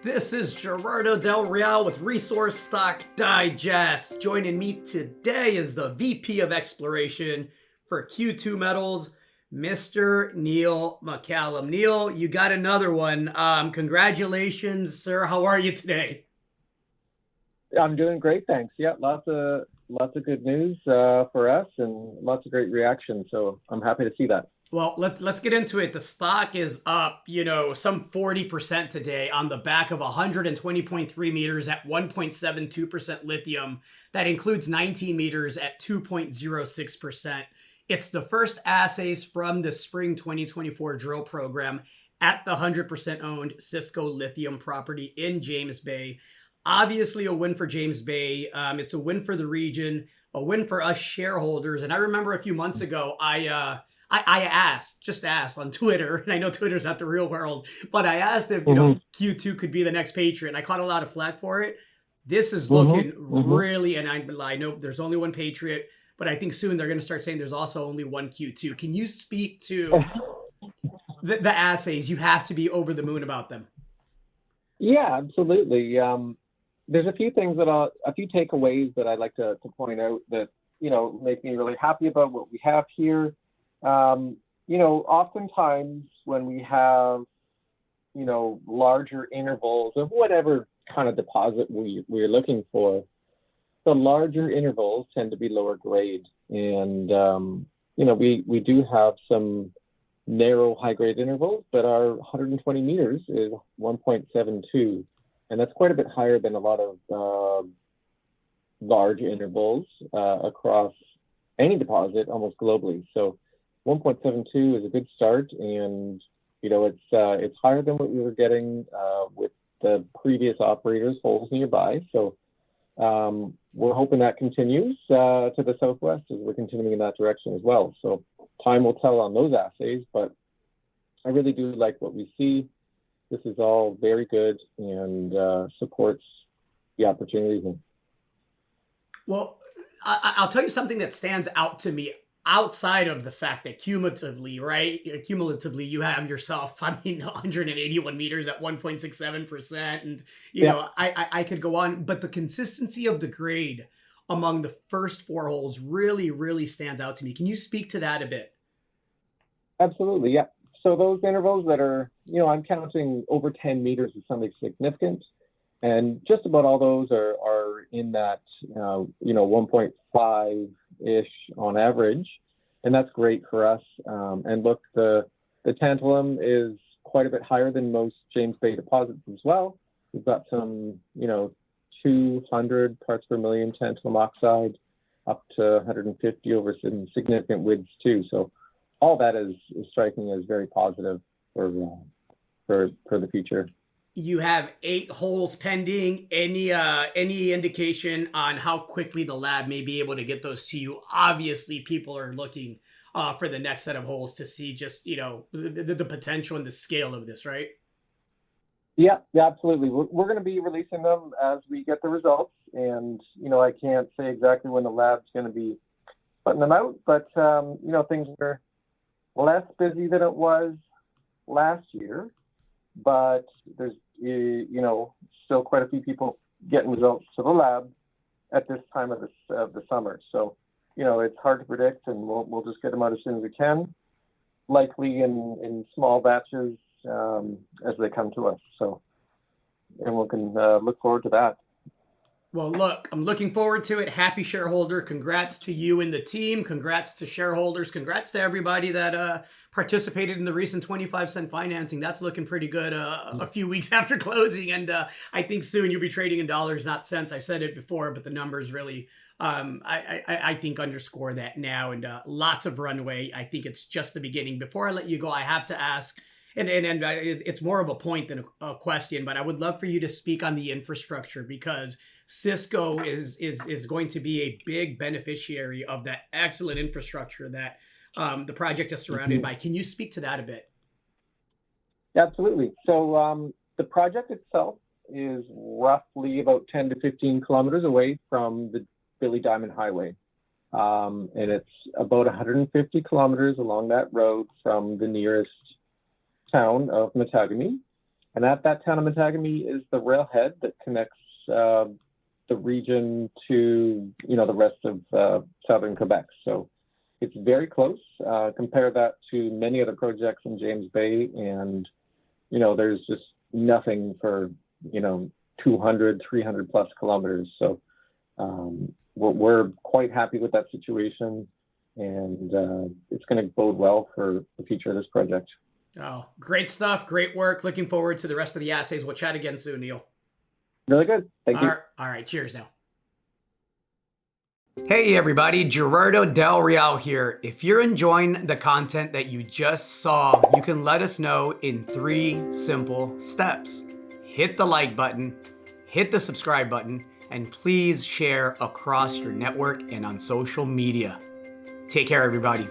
This is Gerardo Del Real with Resource Stock Digest. Joining me today is the VP of Exploration for Q2 Metals, Mr. Neil McCallum. Neil, you got another one. Congratulations, sir. How are you today? I'm doing great, thanks. Yeah, lots of good news for us and lots of great reaction. So I'm happy to see that. Well, let's get into it. The stock is up, some 40% today on the back of 120.3 meters at 1.72% lithium. That includes 19 meters at 2.06%. It's the first assays from the spring 2024 drill program at the 100% owned Cisco lithium property in James Bay. Obviously a win for James Bay. It's a win for the region, a win for us shareholders. And I remember a few months ago, I asked on Twitter, and I know Twitter's not the real world, but I asked if, Q2 could be the next Patriot, and I caught a lot of flack for it. This is looking really, and I know there's only one Patriot, but I think soon they're going to start saying there's also only one Q2. Can you speak to the assays? You have to be over the moon about them. Yeah, absolutely. There's a few things a few takeaways that I'd like to point out that, make me really happy about what we have here. Oftentimes when we have, larger intervals of whatever kind of deposit we're looking for, the larger intervals tend to be lower grade. And, we do have some narrow high grade intervals, but our 120 meters is 1.72. And that's quite a bit higher than a lot of large intervals across any deposit almost globally. So 1.72 is a good start, and it's higher than what we were getting with the previous operators' holes nearby. So we're hoping that continues to the southwest as we're continuing in that direction as well. So time will tell on those assays, but I really do like what we see. This is all very good and supports the opportunities. Well, I'll tell you something that stands out to me outside of the fact that cumulatively, you have yourself, 181 meters at 1.67%. And, I could go on, but the consistency of the grade among the first four holes really, really stands out to me. Can you speak to that a bit? Absolutely, yeah. So those intervals that are, I'm counting over 10 meters as something significant. And just about all those are in that, 1.5-ish on average. And that's great for us. And look, the tantalum is quite a bit higher than most James Bay deposits as well. We've got some, 200 parts per million tantalum oxide up to 150 over some significant widths too. So all that is striking as very positive for the future. You have 8 holes pending. Any indication on how quickly the lab may be able to get those to you? Obviously, people are looking for the next set of holes to see just, the potential and the scale of this, right? Yeah, absolutely. We're going to be releasing them as we get the results. And, I can't say exactly when the lab's going to be putting them out, but, things are less busy than it was last year. But there's, still quite a few people getting results to the lab at this time of the summer. So, it's hard to predict, and we'll just get them out as soon as we can, likely in small batches as they come to us. So, and we can look forward to that. Well, look, I'm looking forward to it. Happy shareholder. Congrats to you and the team. Congrats to shareholders. Congrats to everybody that participated in the recent 25-cent financing. That's looking pretty good a few weeks after closing. And I think soon you'll be trading in dollars, not cents. I've said it before, but the numbers really, I think, underscore that now. And lots of runway. I think it's just the beginning. Before I let you go, I have to ask, and it's more of a point than a question, but I would love for you to speak on the infrastructure, because Cisco is going to be a big beneficiary of that excellent infrastructure that the project is surrounded by. Can you speak to that a bit? Absolutely. So the project itself is roughly about 10 to 15 kilometers away from the Billy Diamond Highway. And it's about 150 kilometers along that road from the nearest town of Matagami. And at that town of Matagami is the railhead that connects the region to, the rest of southern Quebec. So it's very close. Compare that to many other projects in James Bay, and, there's just nothing for, 200, 300 plus kilometers. So we're quite happy with that situation, and it's going to bode well for the future of this project. Oh, great stuff. Great work. Looking forward to the rest of the assays. We'll chat again soon, Neil. Really good. Thank you. All right. Cheers now. Hey everybody, Gerardo Del Real here. If you're enjoying the content that you just saw, you can let us know in 3 simple steps. Hit the like button, hit the subscribe button, and please share across your network and on social media. Take care, everybody.